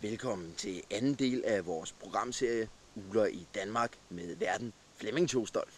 Velkommen til anden del af vores programserie Ugler i Danmark med værten Flemming Tostolf.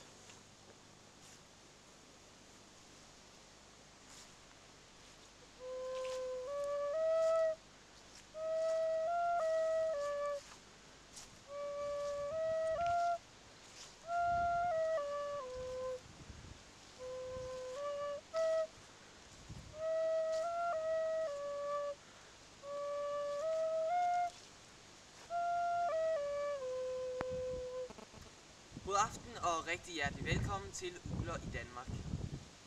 God aften og rigtig hjertelig velkommen til Ugler i Danmark.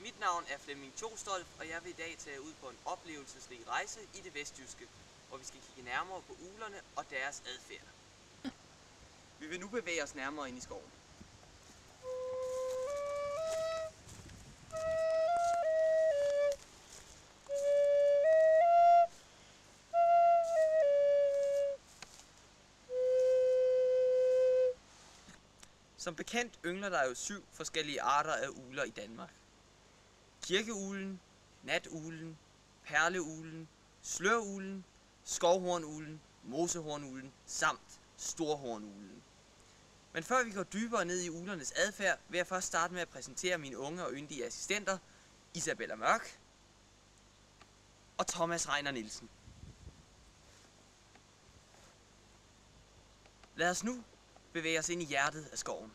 Mit navn er Flemming Tostolf, og jeg vil i dag tage ud på en oplevelsesrig rejse i det vestjyske, hvor vi skal kigge nærmere på uglerne og deres adfærd. Vi vil nu bevæge os nærmere ind i skoven. Som bekendt yngler der jo 7 forskellige arter af ugler i Danmark. Kirkeuglen, natuglen, perleuglen, sløruglen, skovhornuglen, mosehornuglen samt storhornuglen. Men før vi går dybere ned i uglernes adfærd, vil jeg først starte med at præsentere mine unge og yndige assistenter, Isabella Mørk og Thomas Reiner Nielsen. Lad os nu bevæge os ind i hjertet af skoven.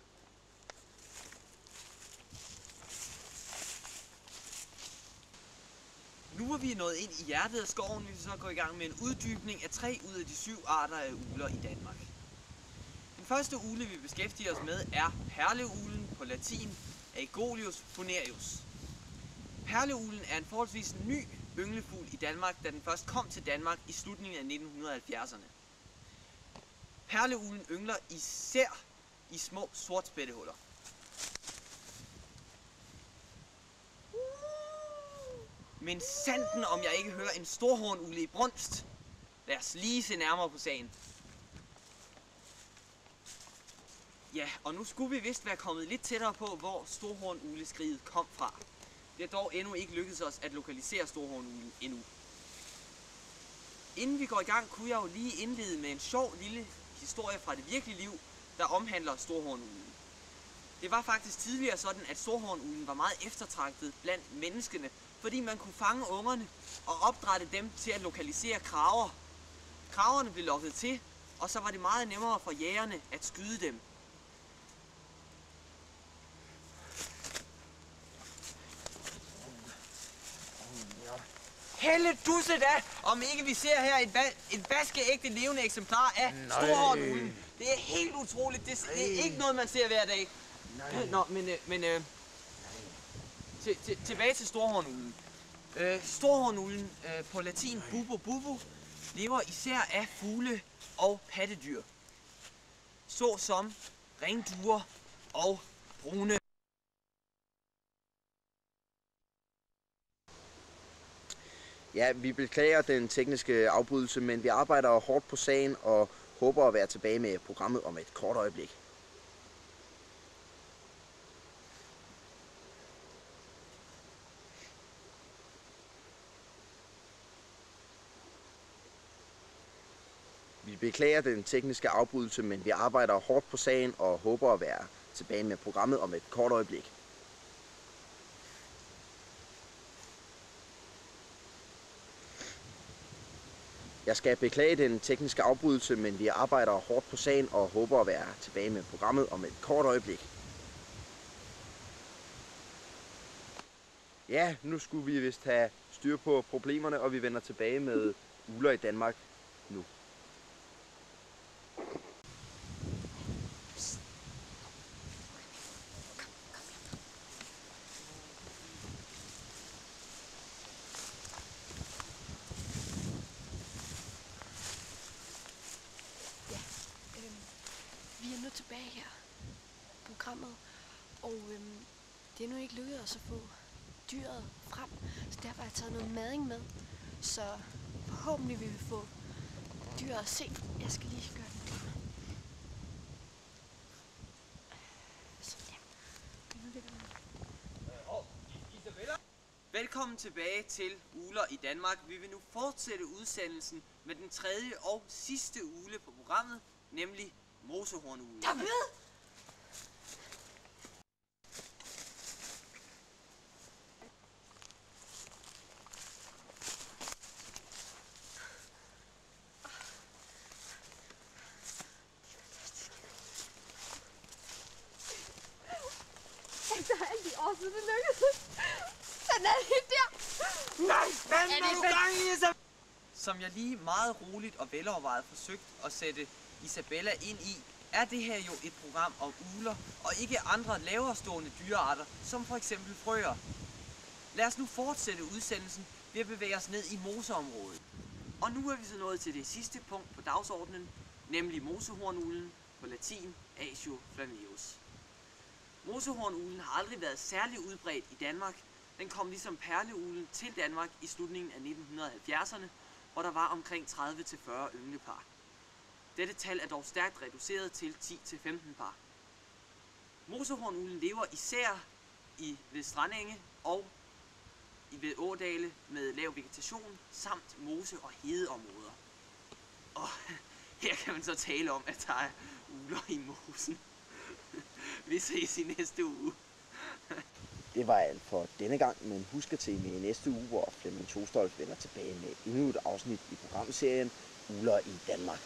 Nu er vi nået ind i hjertet af skoven, vi vil så gå i gang med en uddybning af 3 ud af de 7 arter af ugler i Danmark. Den første ugle, vi beskæftiger os med, er perleuglen, på latin Aegolius phunereus. Perleuglen er en forholdsvis ny ynglefugl i Danmark, da den først kom til Danmark i slutningen af 1970'erne. Perleuglen yngler især i små sortspættehuller. Men sanden om jeg ikke hører en storhornugle i brunst. Lad os lige se nærmere på sagen. Ja, og nu skulle vi vist være kommet lidt tættere på, hvor storhornugleskriget kom fra. Det er dog endnu ikke lykkedes os at lokalisere storhornuglen endnu. Inden vi går i gang, kunne jeg jo lige indlede med en sjov lille historie fra det virkelige liv, der omhandler storhornuglen. Det var faktisk tidligere sådan, at storhornuglen var meget eftertragtet blandt menneskene, fordi man kunne fange ungerne og opdrætte dem til at lokalisere krager. Kragerne blev lokket til, og så var det meget nemmere for jægerne at skyde dem. Helle dusse da, om ikke vi ser her et vaskeægte levende eksemplar af storhornuglen. Det er helt utroligt, det er ikke noget man ser hver dag. Nå, men tilbage til storhornuglen. Storhornuglen, på latin bubo bubo, lever især af fugle og pattedyr, såsom ringduer og brune. Ja, vi beklager den tekniske afbrydelse, men vi arbejder hårdt på sagen og håber at være tilbage med programmet om et kort øjeblik. Vi beklager den tekniske afbrydelse, men vi arbejder hårdt på sagen og håber at være tilbage med programmet om et kort øjeblik. Jeg skal beklage den tekniske afbrydelse, men vi arbejder hårdt på sagen og håber at være tilbage med programmet om et kort øjeblik. Ja, nu skulle vi vist have styr på problemerne, og vi vender tilbage med ugler i Danmark nu. Vi er nu tilbage her på programmet, og det er nu ikke lykkedes os at få dyret frem, så derfor har jeg taget noget mading med, så forhåbentlig vil vi få dyret at se. Jeg skal lige gøre den klar. Sådan der. Nu ligger den. Isabella? Velkommen tilbage til Ugler i Danmark. Vi vil nu fortsætte udsendelsen med den tredje og sidste ugle på programmet, nemlig mosehornuglen. David! Efter alle de år siden, det lykkedes. Den er helt der. Nej, fanden er du gang i, så... Som jeg lige meget roligt og velovervejet forsøgt at sætte Isabella ind i, er det her jo et program om ugler og ikke andre lavere stående dyrearter, som for eksempel frøer. Lad os nu fortsætte udsendelsen ved at bevæge os ned i moseområdet. Og nu er vi så nået til det sidste punkt på dagsordenen, nemlig mosehornuglen, på latin Asio flameus. Mosehornuglen har aldrig været særlig udbredt i Danmark. Den kom ligesom perleuglen til Danmark i slutningen af 1970'erne, hvor der var omkring 30-40 ynglepar. Dette tal er dog stærkt reduceret til 10-15 par. Mosehornuglen lever især ved strandenge og ved ådale med lav vegetation samt mose- og hedeområder. Og her kan man så tale om, at der er ugler i mosen. Vi ses i næste uge. Det var alt for denne gang, men husk at se med i næste uge, hvor Flemming Tostolf vender tilbage med endnu et afsnit i programserien Ugler i Danmark.